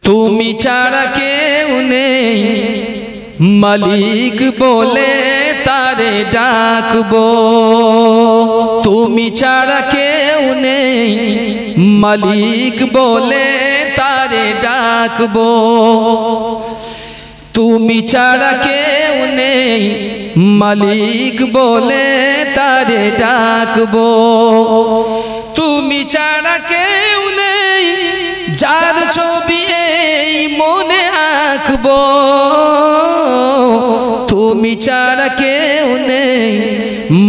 তুমি ছাড়া কেউ নেই মালিক বলে তারে ডাকবো। তুমি ছাড়া কেউ নেই মালিক বলে তারে ডাকবো। তুমি ছাড়া কেউ নেই মালিক বলে তারে ডাকবো। তুমি ছাড়া কেউ নেই যার ছবি এই মনে আঁকবো। তুমি ছাড়া কেউ নেই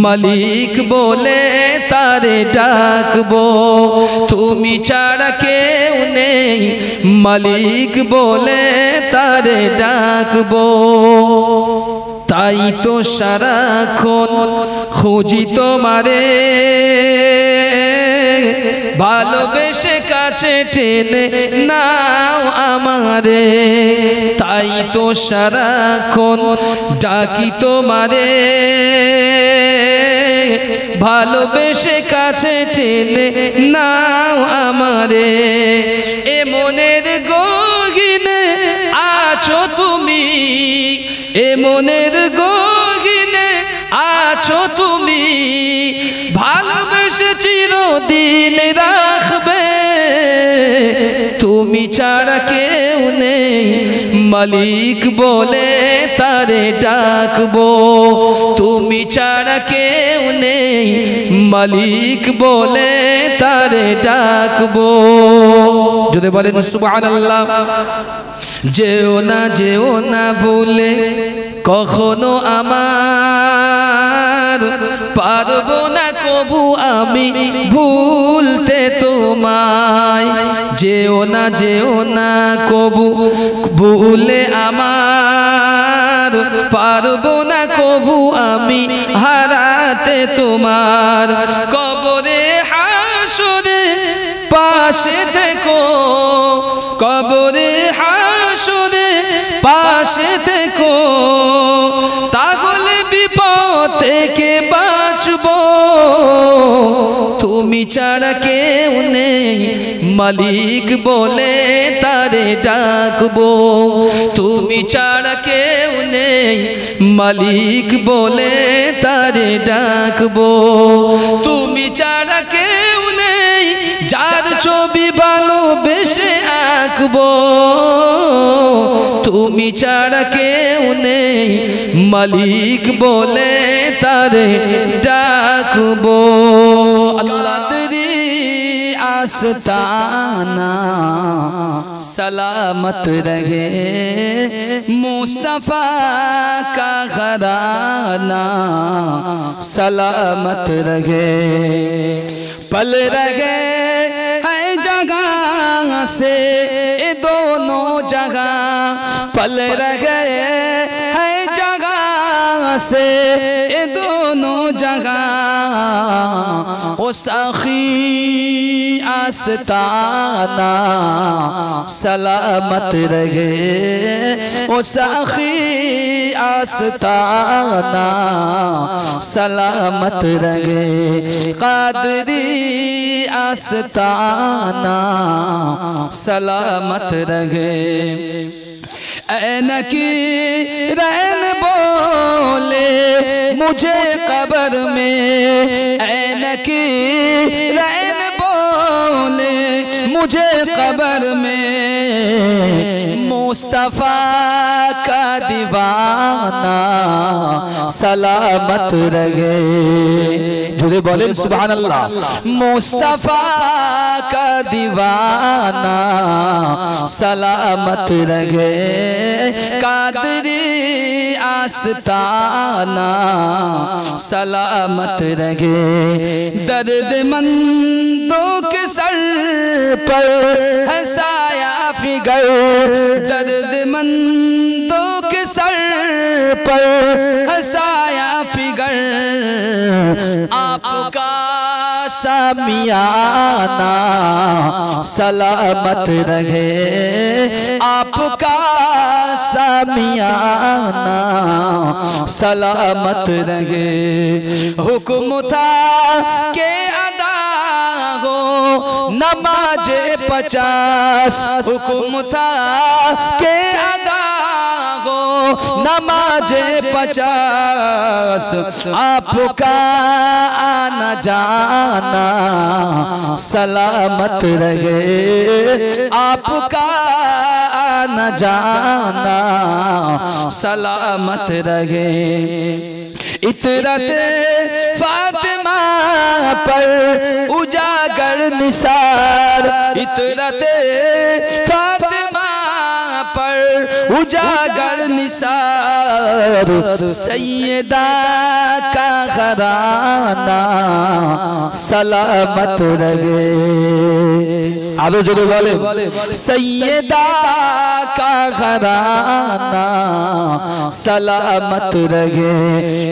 মালিক বলে তারে ডাকবো। তুমি ছাড়া কেউ নেই মালিক বলে তারে ডাকবো। তাই তো সারাক্ষণ খুঁজি তোমারে, ভালোবেসে কাছে টেনে নাও আমারে। তাই তো সারাক্ষণ ডাকি তোমারে, ভালোবেসে কাছে টেনে নাও আমারে। এ মনের গহীনে আছো তুমি, এ মনের গহীনে আছো তুমি, ভালোবেসে চিরদিন রাখবে। তুমি ছাড়া কেউ নেই মালিক বলে তারে ডাকবো। তুমি ছাড়া কেউ নেই মালিক বলে তারে ডাকবো। যদি বলেন সুবহানাল্লাহ। যেও না ভুলে কখনো আমার, পারবো না কবু আমি ভুলতে তোমায়। যেও না কবু ভুলে আমার, পারবো না কবু আমি হারাতে তোমার। কবরে হাসরে পাশে থেকো, কবরে হাসরে পাশে থেকো, তাহলে বিপদ থেকে বাঁচবো। তুমি ছাড়া কেউ নেই মালিক বলে তারে ডাকবো। তুমি ছাড়া কেউ নেই মালিক বলে তারে ডাকবো। তুমি ছাড়া কেউ নেই যার ছবি ভালোবেসে আঁকবো। তুমি ছাড়া কেউ নেই মালিক বলে তারে ডাকবো। আল্লাহ তেরি आस्ताना सलामत रहे, मुस्तफ़ा का घराना सलामत रहे। पल रहे है जगह से ये दोनों जगह, पल रहे है जगह से ये दोनों जगह। ओ साखी आस्ताना सलामत रहे, ओ साखी आस्ताना सलामत रहे। कादरी आस्ताना सलामत रहे। ऐनकी रैन बोले मुझे कब्र में, ऐनकी रैन बोले मुझे कब्र में, मुस्तफ़ा का दीवाना सलामत रहे। जुड़े बोले सुभान अल्लाह। मुस्तफ़ा का दीवाना सलामत रहे। कादरी आस्ताना सलामत रहे। दर्दमंदों के सर पर है साया फिगर, दर्दमंदों के सर पर है साया फिगर। आपका शामियाना सलामत रहे, आपका शामियाना सलामत रहे। हुक्म था के अदा हो नमाजे 50 हुक्म था के अदा हो, नमाजे 50 आपका आना जाना सलामत रहे, आपका आना जाना सलामत रहे। इतरत फातिमा पर उजागर निसार, इतरत फातिमा पर उजागर निसार, सैयदा का घराना सलामत रहे। आदो जो बोले सैयदा का घराना सलामत रहे,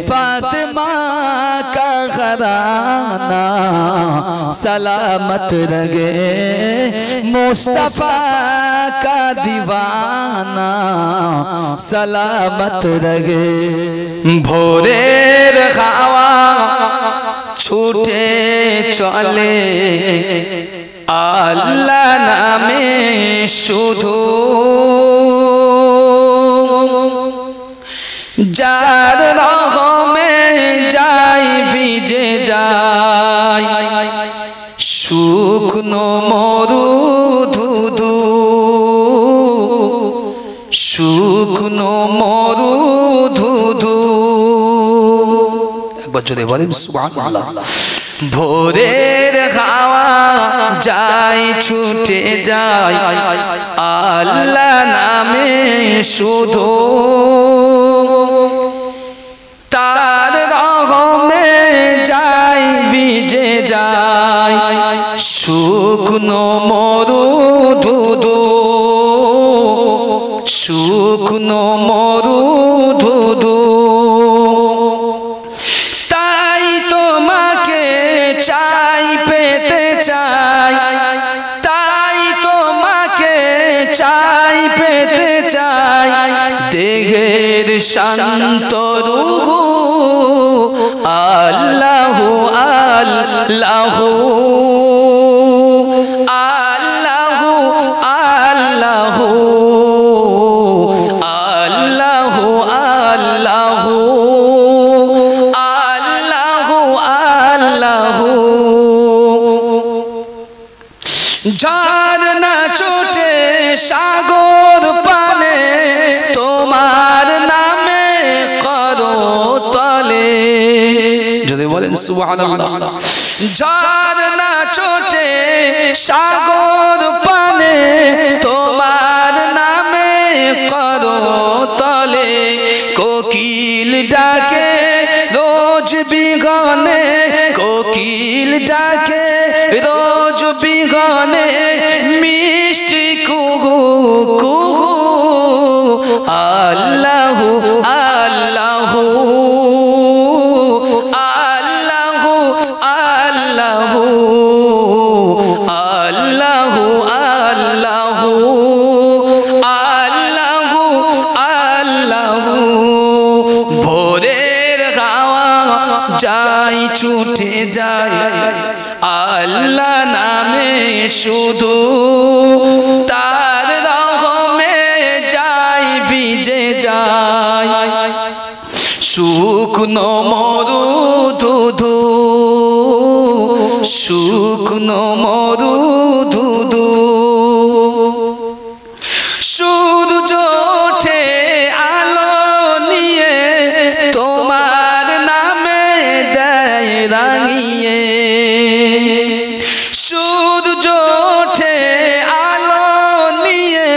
फातिमा का घराना सलामत रहे, मुस्तफा का दीवाना सलामत रहे। भोरेर खावा छूटे चले আল্লাহ নামে শুধু, যার রহমে যাই ভিজে যায় শুকনো মরুধুধু, শুকনো মরুধুধু। একবার যদি বলেন সুবহানাল্লাহ। ভোরের হাওয়া যায় ছুটে যায় আল্লাহ নামে শুধু, তার রহমে যায় ভিজে যায় শুকনো মরুধুধু, শুকনো মরুধুধু। চাই পেতে চাই, তাই তোমাকে চাই পেতে চাই, দেহের শান্ত রূহু আল্লাহু আল্লাহু আল্লাহু আল্লাহু আল্লাহু আল্লাহু ঝর্ণা ছোটে সাগর পানে তোমার নামে করো তলে, যদি বলেন সুবহানাল্লাহ। ঝর্ণা ছোটে সাগর পানে তোমার নামে করো তলে, কোকিল ডাকে রোজ বিগনে, কোকিল ডাকে রোজ বিগনে মিষ্টি কুহু কুহু আল্লাহু আল্লাহু আল্লাহু আল্লাহু আল্লাহু আল্লাহু আল্লাহু আল্লাহু। ভোরের হাওয়া যায় ছুটে যায় আল্লাহ নামে শুধু, তার রহমে যায় ভিজে যায় শুকনো মরুধুধু, শুকনো মরুধুধু। সূর্য ওঠে আলো নিয়ে তোমার নামে দেয় রাঙিয়ে, সূর্য ওঠে আলো নিয়ে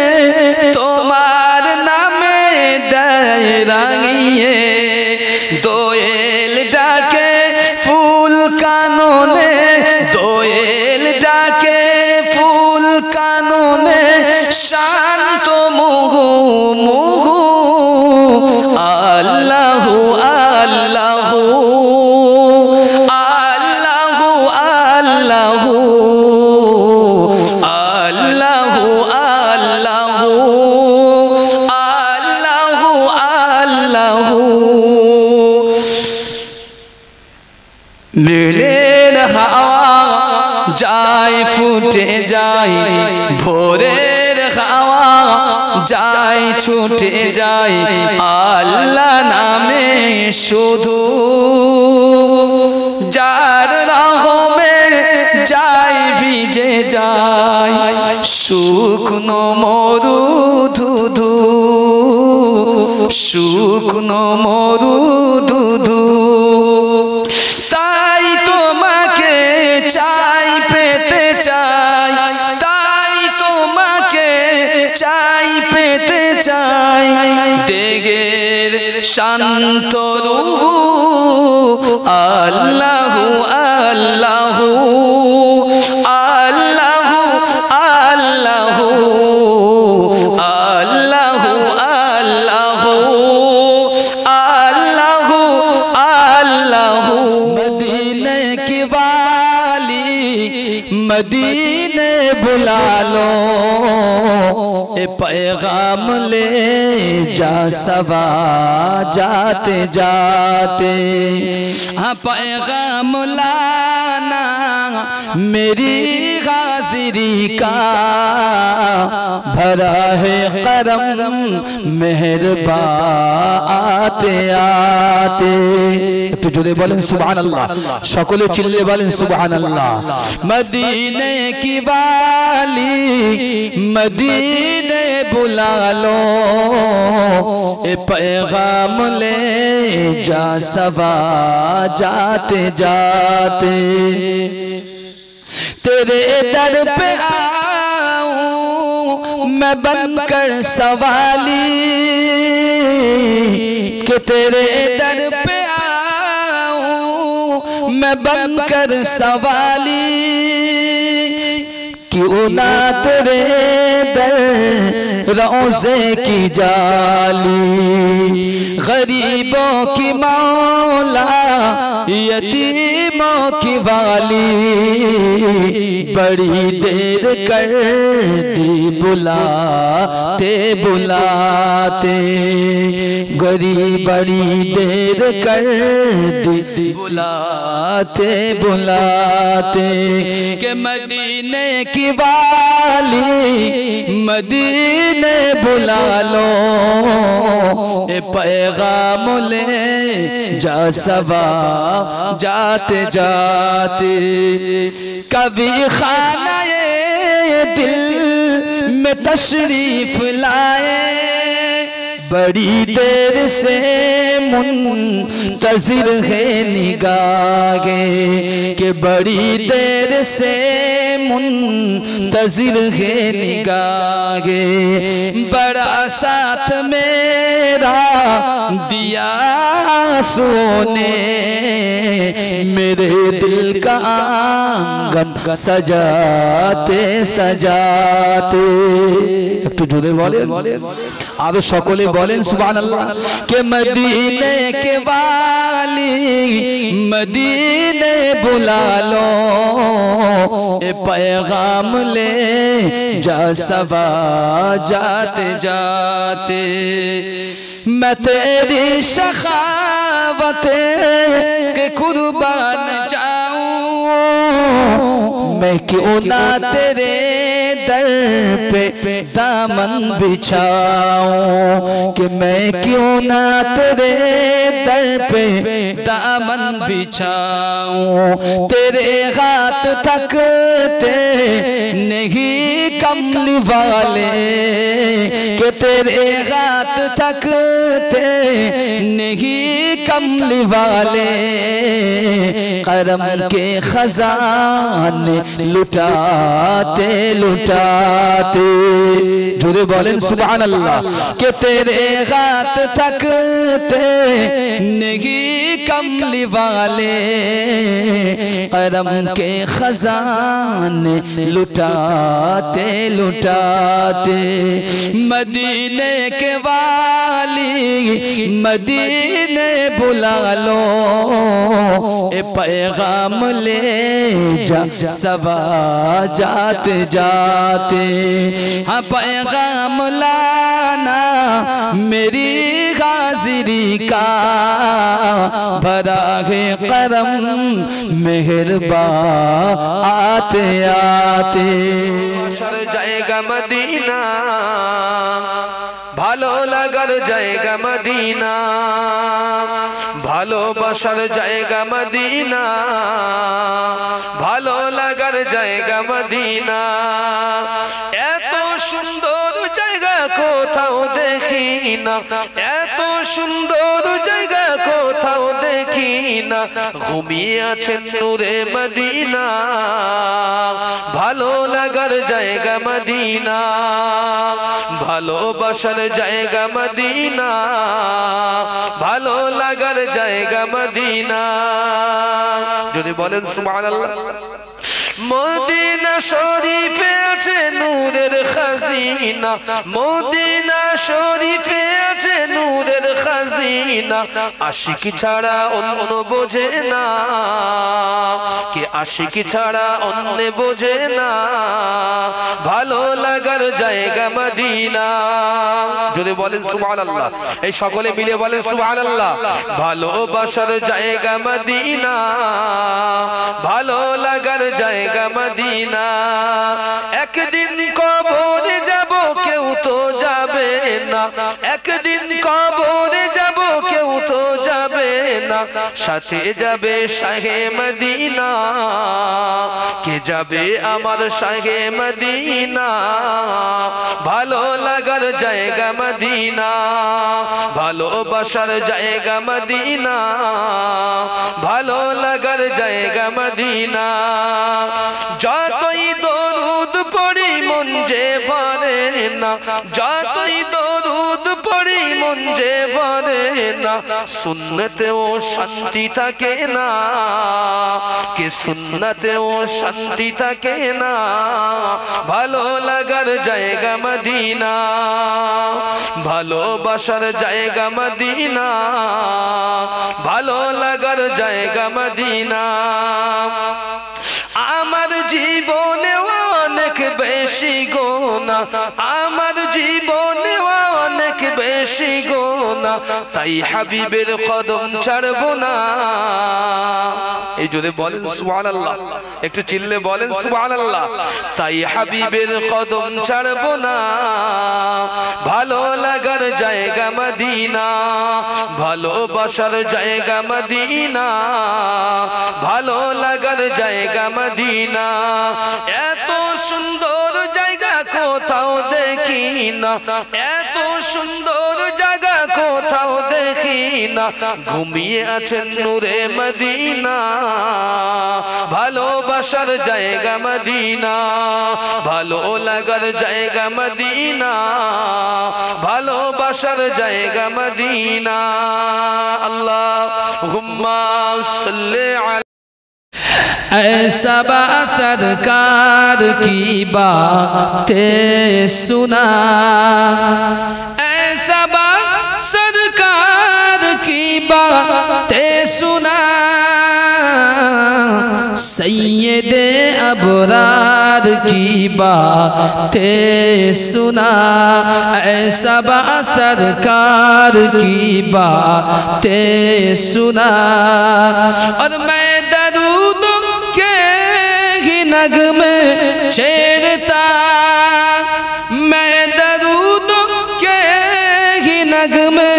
তোমার নামে দেয় রাঙিয়ে, দোয়েল ডাকে ফুল কাননে, দোয়েল ডাকে ফুল কাননে, শান্ত মুহূর্ত ছুটে যাই ভোরের হাওয়া যাই ছুটে যাই আল্লাহ নামে শুধু যার রহমে যাই ভিজে যাই শুকনো মরু ধুধু শুকনো মরু ধুধু তাই তোমাকে চাই পেতে চাই তাই তোমাকে চাই পেতে চাই দেগের শান্ত রূহ আল্লাহু আল্লাহু আল্লাহু আল্লাহু আল্লাহু আল্লাহু আল্লাহু আল্লাহু মদিনে की वाली मदीने बुला लो ए पैगाम ले जा सवा जाते जाते हाँ पैगाम लाना मेरी हाजिरी का भरा है करम मेहरबा आते आते तो जुड़े बोलें सुभान अल्लाह शकले चिल्ले बोलें सुभान अल्लाह मदीने की वाली मदीने बुला लो ए पैगाम ले जा सवा जाते जाते तेरे दर पे आऊं मैं बनकर सवाली कि तेरे दर पे आऊं मैं बनकर सवाली क्यों ना तेरे दर रोज़े की जाली गरीबों की मौला यतीमों की वाली बड़ी देर कर दी बुलाते बुलाते गरीब बड़ी देर कर दी बुलाते बुलाते के मदीने की वाली मदीने बुला लो ए पैगाम ले जा सवा जाते जाते कभी खानाए दिल में तशरीफ लाए बड़ी देर से मुंतज़िर है निगाहें के बड़ी देर से मुंतज़िर है निगाहें बड़ा साथ मेरा दिया सोने मेरे दिल का आंगन सजाते सजाते একটু জোরে বলেন আরো সকলে বলেন সুবহানাল্লাহ के मदीने के वाली मदीने बुला लो ए पैगाम ले जा सवा जाते जाते मैं तेरी सखावत के कुर्बान जाऊं मैं क्यों ना तेरे दर पे दामन बिछाऊं कि मैं क्यों ना तेरे दर पे दामन बिछाऊं तेरे हाथ तकते नहीं कमली वाले कि तेरे हाथ तकते नहीं कमली वाले करम के खजाने लुटाते लुटाते जुरे बोलें सुभान अल्लाह के तेरे हाथ तकते नहीं कमली वाले करम के खजाने लुटाते लुटाते मदीने के वाली मदीने बुला लो ए पैगाम ले जा सवा जाते जाते हाँ पैगाम लाना मेरी हाजिरी का भरा है करम मेहरबान आते आते সর জায়গা মদিনা ভালো লাগার জায়গা মদিনা ভালোবাসার জায়গা মদিনা ভালো লাগার জায়গা মদিনা এত সুন্দর জায়গা কোথাও দেখি না এত সুন্দর জায়গা কোথাও দেখি না ঘুমিয়ে আছেন নূরে মদিনা ভালো লাগার জায়গা মদিনা ভালোবাসার জায়গা মদিনা ভালো লাগার জায়গা মদিনা যদি বলেন সুবহানাল্লাহ মদিনা শরীফে আছে নূরের খাজিনা মদিনা শরীফে আছে নূরের খাজিনা আশিক ছাড়া অন্য বোঝে না কে আশিক ছাড়া অন্য বোঝে না ভালো লাগার জায়গা মদিনা যদি বলেন সুবহানাল্লাহ এই সকলে মিলে বলেন সুবহানাল্লাহ ভালোবাসার জায়গা মদিনা ভালো লাগার জায়গা মদিনা একদিন কবরে যাব কেউ তো যাবে না একদিন কবরে যাব কেউ তো যাবে না সাথে যাবে শাহে মদিনা কে যাবে আমার শাহে মদিনা ভালো লাগার জায়গা মদিনা ভালোবাসার জায়গা মদিনা ভালো লাগার জায়গা মদিনা যতই দরুদ পড়ি মন যে ভরে না যতই দরুদ পড়ি মন যে ভরে না সুন্নতেও শান্তি থাকে না কে সুন্নতেও শান্তি থাকে না ভালো লাগার জায়গা মদিনা ভালোবাসার জায়গা মদিনা ভালো লাগার জায়গা মদিনা আমার জীবনে অনেক বেশি গোনা আমার জীবনে অনেক বেশি গোনা তাই হাবিবের কদম ছাড়বো না এই যদি বলেন সুবহানাল্লাহ একটু চিল্লে বলেন সুবহানাল্লাহ তাই হাবিবের কদম ছাড়বো না ভালো লাগার জায়গা মদিনা ভালোবাসার জায়গা মদিনা ভালো লাগার জায়গা মদিনা এত সুন্দর জায়গা কোথাও দেখি না এত সুন্দর জায়গা কোথাও দেখি না ঘুমিয়ে আছেন নূরে মদিনা ভালোবাসার জায়গা মদিনা ভালো লাগার জায়গা মদিনা ভালোবাসার জায়গা মদিনা আল্লাহুম্মা সাল্লি আলা ऐसा बा सरकार की बातें सुना ऐसा बा सरकार की बातें सुना सैयदे अबरार की बातें सुना ऐसा बा सरकार की बातें सुना और मैं दरूदों के ही नगमे छेड़ता मैं दरूदों के ही नगमे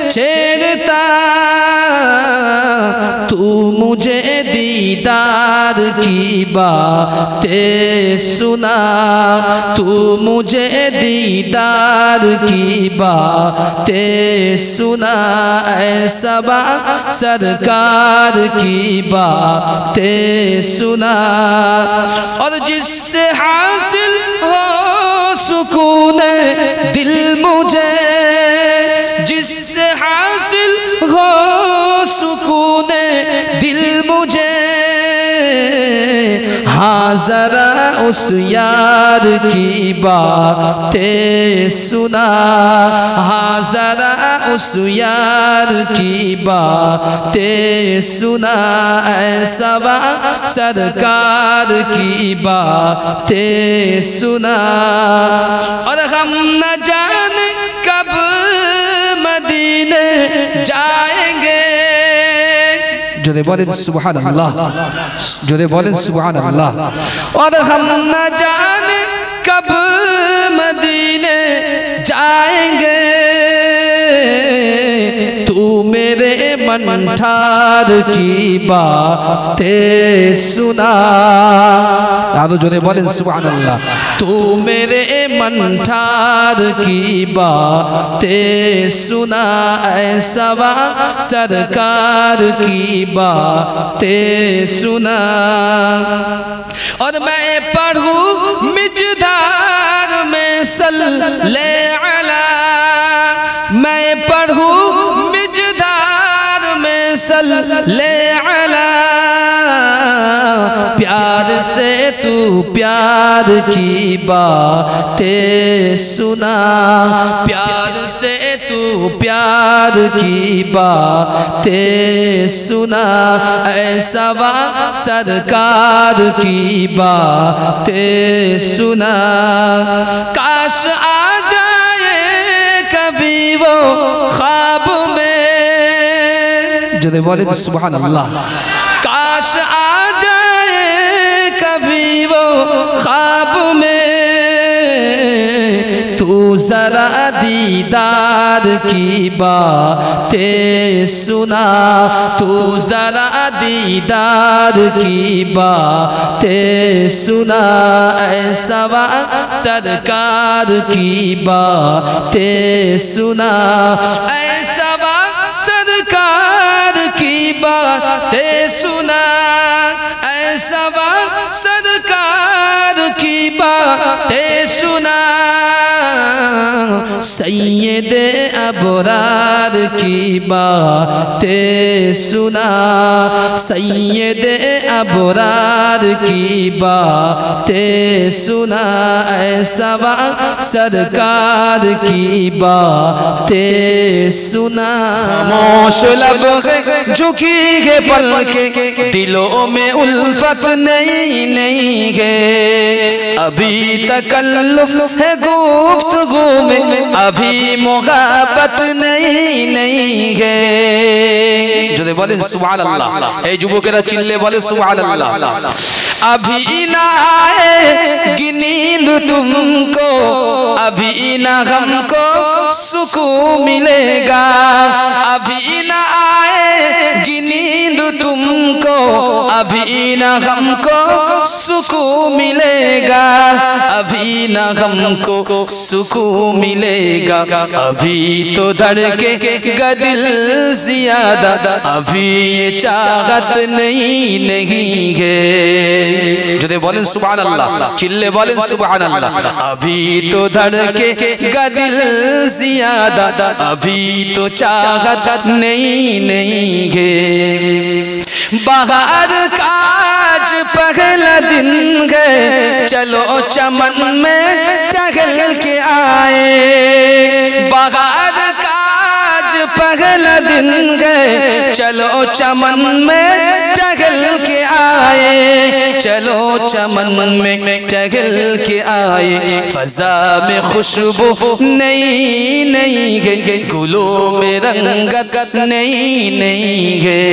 छेड़ता तू मुझे दीदार की बातें सुना तू मुझे दीदार की बातें सुना ऐसा बा सरकार की बातें सुना और जिससे हासिल हो सुकून दिल मुझे जिससे हासिल हो सुकून दिल मुझे हाँ जरा उस यार की बातें सुना हाँ जरा उस यार की बातें सुना ऐसा बा सरकार की बातें सुना और हम न जाने कब मदीने जोरे बोलें सुभान अल्लाह, जोरे बोलें सुभान अल्लाह। और हम न जाने कब मदीने जाएंगे, तू मेरे मन ठार की बातें सुना। यादो जोरे बोलें सुभान अल्लाह। तू मेरे मन ठार की बातें सुना, ऐसा सरकार की बातें सुना। और मैं पढ़ूं मिजदार में सल्ले अला, मैं पढ़ूं मिजदार में सल्ले अला। प्यार से तू प्यार की बातें सुना, प्यार से तू प्यार की बातें सुना, ऐसा सरकार की बातें सुना। काश आ जाए कभी वो ख्वाब में, जो बोले सुभान अल्लाह। काश आ जाए कभी वो ख्वाब में, तू जरा दीदार की बातें सुना, तू जरा दीदार की बातें सुना, ऐसा सरकार की बातें सुना, ऐसा सरकार की बातें सुना, ऐसा सरकार की बातें सुना। सैयदे अबरार की बातें सुना, सैयदे अबरार की बातें सुना, ऐसा सरकार की बातें सुना। खामोश लब झुकी है पल के, दिलों में उल्फत नहीं है, अभी तकल्लुफ है गुफ्तगू में, अभी मुहाबत नहीं है। जो बोले सुभान अल्लाह। ए जुबोकेरा चिल्ले बोले सुभान अल्लाह। अभी ना आए नींद तुमको, अभी ना हमको सुकून मिलेगा, अभी ना आए नींद तुमको, अभी ना हमको सुकून मिलेगा, अभी ना हमको सुकून मिलेगा, अभी तो धड़के दिल ज्यादा, अभी ये चाहत नहीं है। जो बोलें सुभान अल्लाह, चिल्ले बोलें सुभान अल्लाह। अभी तो धड़के दिल ज्यादा, अभी तो चाहत नहीं है। बाहर काज पहला दिन है, चलो चमन में टहल के आए। बाहर काज पहला दिन है, चलो चमन में टहल के आए, चलो चमन में टहल के आए। फजा में खुशबू नहीं है, गुलों में रंगत नहीं है।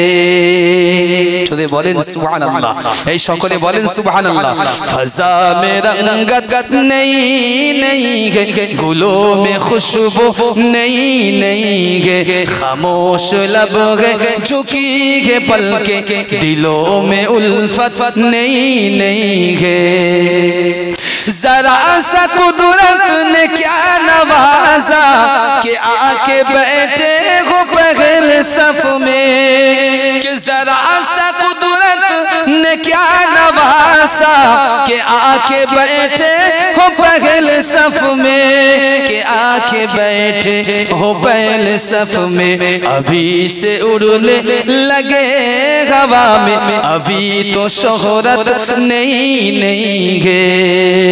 चले बोलें सुभान अल्लाह। ऐ সকলে बोलें सुभान अल्लाह। फजा में रंगत नहीं है, गुलों में खुशबू नहीं है, खामोश लब है झुकी है पल के, दिलों में उल्फत नहीं है। जरा सा कुदरत ने क्या नवाजा कि आके बैठे हो पहले सफ में, कि जरा सा कुदरत ने क्या नवाजा कि आके बैठे हो पहले सफ में, कि आके बैठे हो पहले सफ में। अभी से उड़ने लगे हवा में, अभी तो शोहरत नहीं है।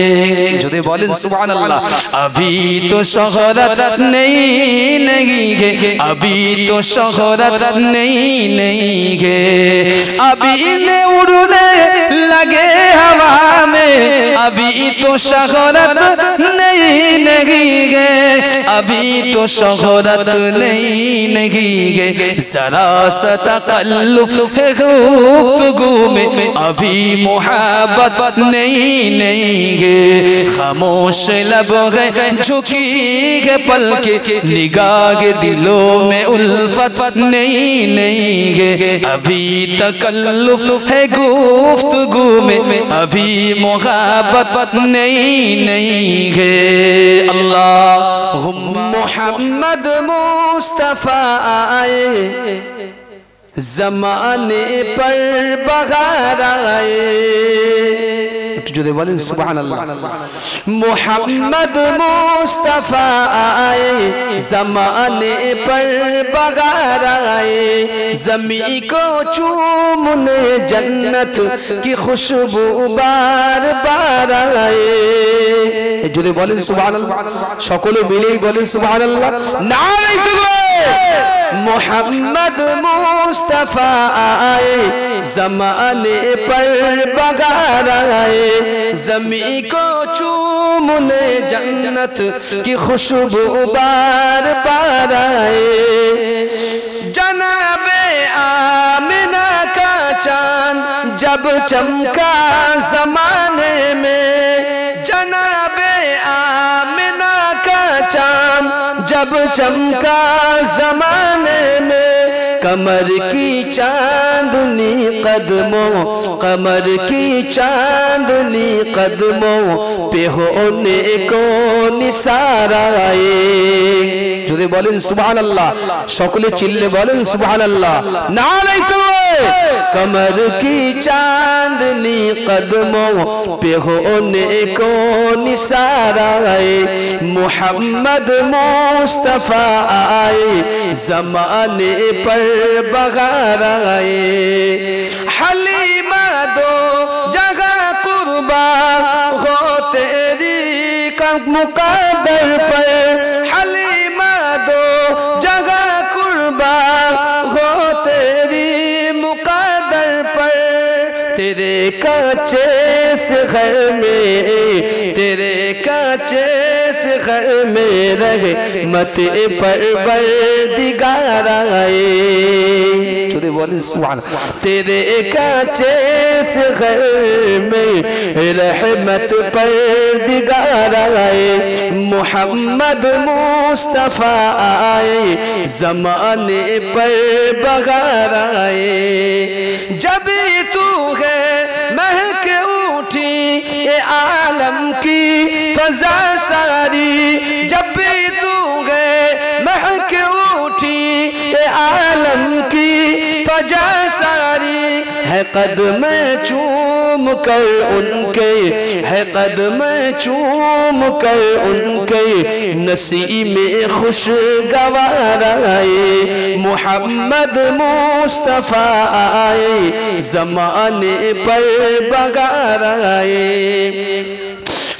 जो बोलें सुभान अल्लाह। अभी तो शोहरत नहीं है, अभी तो शोहरत नहीं है। अभी ने उड़ने लगे हवा में, अभी तो शोहरत नहीं है, अभी तो शोहरत नहीं है, जरा सा तकल्लुफ है गुफ्तगू में, अभी मोहब्बत नहीं है। खामोश लब है झुकी है पलके, निगाह दिलों में उल्फत नहीं है, अभी तकल्लुफ है गुफ्तगू में, अभी मोहब्बत नहीं है। अल्लाह मोहम्मद मुस्तफा आए, ज़माने पर बहार आए। जो दे बोलें सुभान अल्लाह। मोहम्मद मुस्तफा आए, ज़माने पर बहार आए, ज़मीं को चूमने जन्नत की खुशबू बार बार आए। जो दे बोलें सुभान अल्लाह, सकले मिले बोलें सुभान अल्लाह। नारे तकबीर। मोहम्मद मुस्तफा आए, ज़माने पर बहार आए, ज़मीं को चूमने जन्नत की खुशबू बार बार आए। जनाबे आमिना का चांद जब चमका ज़माने में, जनाबे आमिना का चांद जब चमका ज़माने में, कमर की चांदनी कदमों, कमर की चांदनी कदमों पे होने को निसार आए। जो दे बोलें सुभान अल्लाह, सकले चिल्ले बोलें सुभान अल्लाह। नारे तकबीर। कमर की चांदनी कदमों पे होने को निसार आए। मोहम्मद मुस्तफा आए, ज़माने पर बहार आए। हलीमा दो जगह कुर्बा हो तेरी का मुक़द्दर पर, हलीमा दो जगह कुर्बा हो तेरी मुक़द्दर पर। तेरे कांचे से घर में, तेरे कांचे से घर में रहे मत पर बरदिगार आए। जो बोले सुभान। तेरे कांचे से घर में रहमत पर दिगार आए। मोहम्मद मुस्तफा आए, ज़माने पर बहार आए। जब तू है महक उठी ये आलम की फजा सारी, जब भी तू है महक उठी ये आलम की फजा सारी। है कदम चूम कर उनके, है कदम चूम कर उनके, नसीब में खुशगवार आए। मोहम्मद मुस्तफा आए, ज़माने पर बहार आए।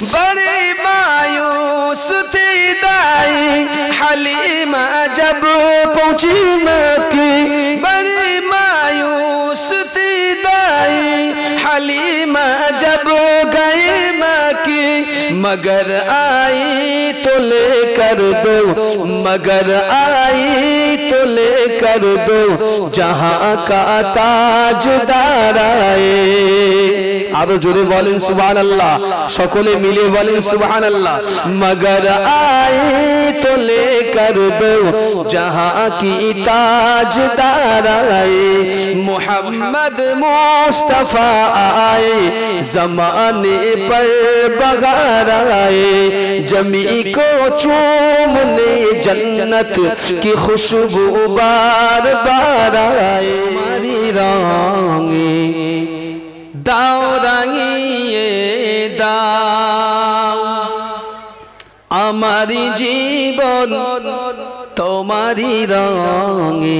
बड़ी मायूस थी दाई हलीमा जब पहुंची मक्की, बड़ी मायूस थी दाई हलीमा जब गई मक्की। मगर आई तो लेकर दो, मगर आई तो लेकर दो, जहां का ताजदार आए। आरो जोरे बोलें सुभान अल्लाह, सकले मिले बोलें सुभान अल्लाह। मगर आई तो लेकर दो, जहां की ताजदार आए। मोहम्मद मुस्तफा आए, ज़माने पर बहार आए। जमी को चूमने जन्नत की खुशबू बार बार आए। हमारी रांगे दाओ रांगिए दाओ, हमारी जीवन तुम्हारी रंगे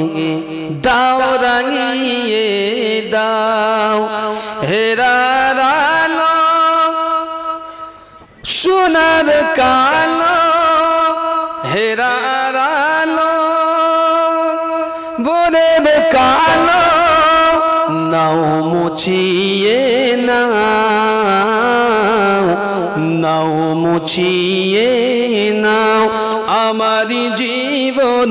दाओ रांगिए दाओ। हेरा रालो सोनार कालो, हेरा रालो बोरेर कालो, नाও মুছিয়ে নাও, নাও মুছিয়ে নাও আমারি জীবন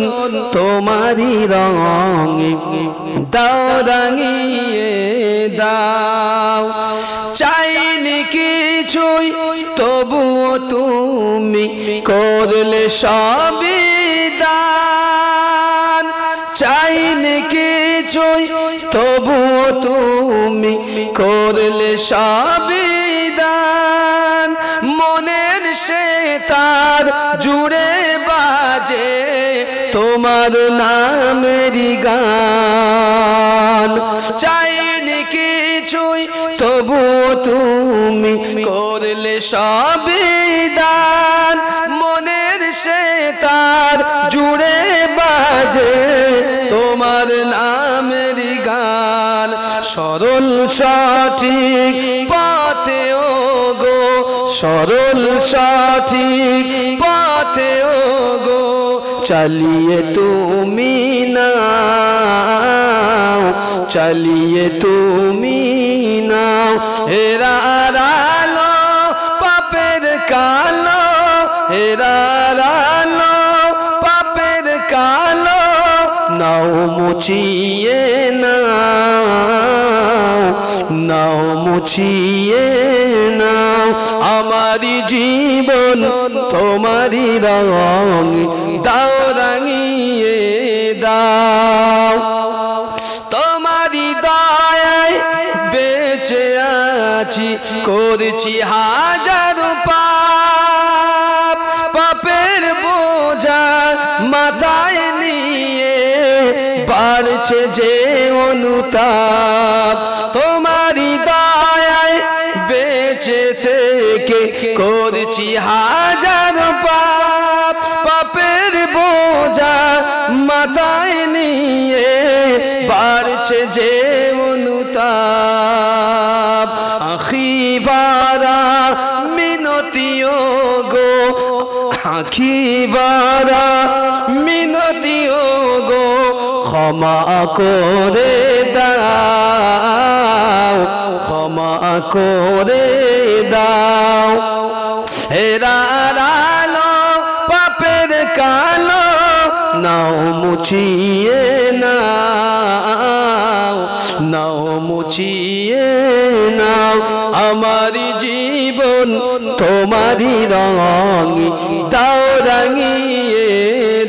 তোমারি রঙে দাও রাঙিয়ে দাও। চাইনি কিছুই তবুও তুমি করলে সবই দান। চাইনি কিছুই তবুও তুমি করলে সবই দান। মনের সে তার জুড়ে বাজে তোমার নামেরই গান। চাইনি কিছুই তবুও তুমি করলে সবই দান। মনের সে তার জুড়ে বাজে তোমার নামেরই গান। সরল সঠিক পথে ও গো, সরল সঠিক পথে ও গো, চালিয়ে তুমি নাও, চালিয়ে তুমি নাও। হেরার আলো পাপের কালো, হেরার আলো পাপের কালো, নাও মুছিয়ে নাও, নাও মুছিয়ে নাও। আমারি জীবন তোমারি রঙে দাও রাঙিয়ে দাও। তোমারি দয়ায় বেঁচে আছি, করছি হাজার পাপ। পাপের বোঝা মাথায় নিয়ে বাড়ছে যে অনুতাপ। তোমারি দয়ায় বেঁচে থেকে করছি হাজার পাপ। পাপের বোঝা মাথায় নিয়ে বাড়ছে যে অনুতাপ। আখিবারা মিনতিও গো, আখিবারা মিনতিও গো, ক্ষমা করে দাও, ক্ষমা করে দাও। হেরার আলো পাপের কালো, নাও মুছিয়ে নাও, নাও মুছিয়ে নাও। আমারি জীবন তোমারি রঙে দাও রাঙিয়ে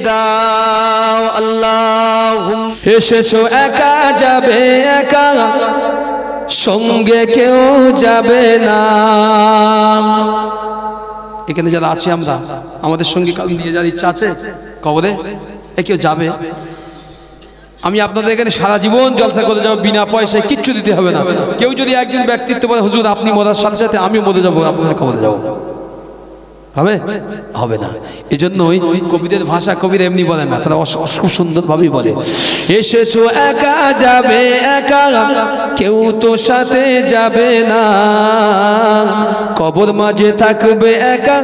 দাও। আল্লাহ এসেছো একা যাবে একা, সঙ্গে কেউ যাবে না। এখানে যারা আছি আমরা, আমাদের সঙ্গে কাল নিয়ে যাওয়ার ইচ্ছা আছে কবরে? কেউ যাবে? আমি আপনাদের এখানে সারা জীবন জলসা করে যাবো, বিনা পয়সায় কিচ্ছু দিতে হবে না। কেউ যদি একজন ব্যক্তিত্ব বলে হুজুর আপনি মরার সাথে সাথে আমি মরে যাবো, আপনাদের কবরে যাবো, হবে? হবে না। এই জন্যই কবিদের ভাষা কবিরা এমনি বলে না, তারা খুব সুন্দর ভাবেই বলে, এসেছো একা যাবে একা, কেউ তো সাথে যাবে না। কবর মাঝে থাকবে একা,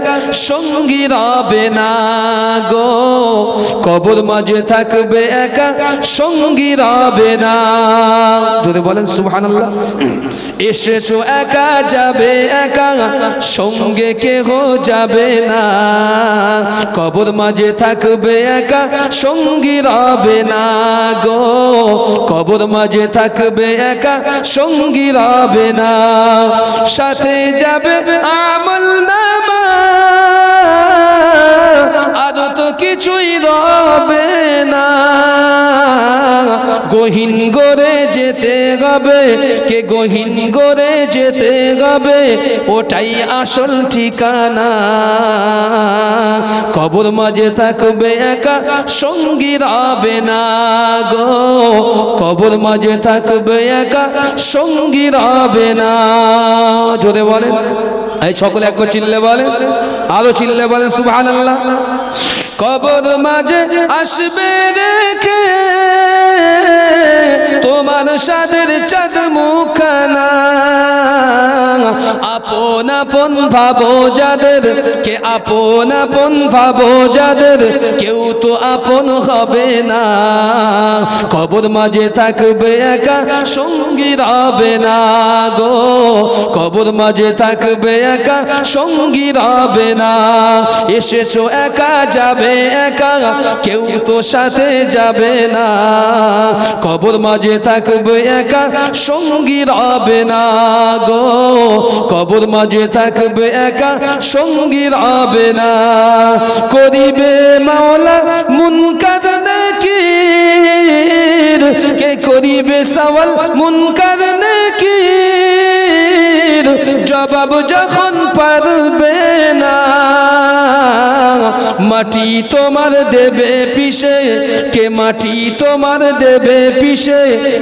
সঙ্গী রবে না গো। কবর মাঝে থাকবে একা, সঙ্গী রবে না। যদি বলেন সুবহানাল্লাহ। এসেছো একা যাবে একা, সঙ্গে কেহ যাবে না। কবর মাঝে থাকবে একা, সঙ্গী রবে না গো। কবর মাঝে থাকবে একা, সঙ্গী রবে না। সাথে যাবে আমল নামা, আর তো কিছুই রবে না। গহীন গড়ে যেতে হবে, কে গহীন গড়ে যেতে হবে, ওটাই আসল ঠিকানা। কবর মাঝে থাকবে একা, সঙ্গী রবে না গো। কবর মাঝে থাকবে একা, সঙ্গী রবে না। জোরে বলেন, এই সকলে একবার চিল্লে বলেন, আরো চিল্লে বলেন সুবহানাল্লাহ। কবর মাঝে আসবে রেখে তো তোমার সাদের চাঁদ মুখানা আপন আপন ভাবো যাদের কে আপন আপন ভাবো যাদের কেউ তো আপন হবে না কবর মাঝে থাকবে একা সঙ্গী রবে না গো কবর মাঝে থাকবে একা সঙ্গী রবে না এসেছো একা যাবে একা কেউ তো সাথে যাবে না কবর মাঝে থাকবে একা সঙ্গী রবে না গো কবর মাঝে থাকবে একা সঙ্গী রবে না করিবে মাওলা মুনকার নাকির কে করিবে সওয়াল মুনকার নাকির জবাব যখন পারবে না মাটি তোমার দেবে পিছে কে মাটি তোমার দেবে পিছে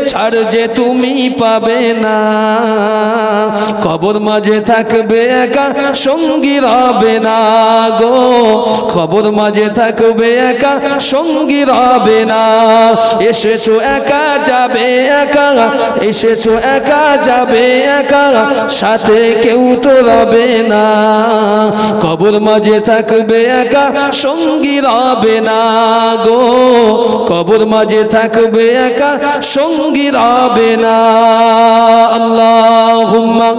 ছাড় যে তুমি পাবে না কবর মাঝে থাকবে একা সঙ্গী রবে না গো কবর মাঝে থাকবে একা সঙ্গী রবে না এসেছো একা যাবে একা এসেছো একা যাবে একা সাথে কেউ তো রবে না কবর মাঝে থাকবে একা সঙ্গী রবে না গো কবর মাঝে থাকবে একা সঙ্গী রবে না আল্লাহুম্মা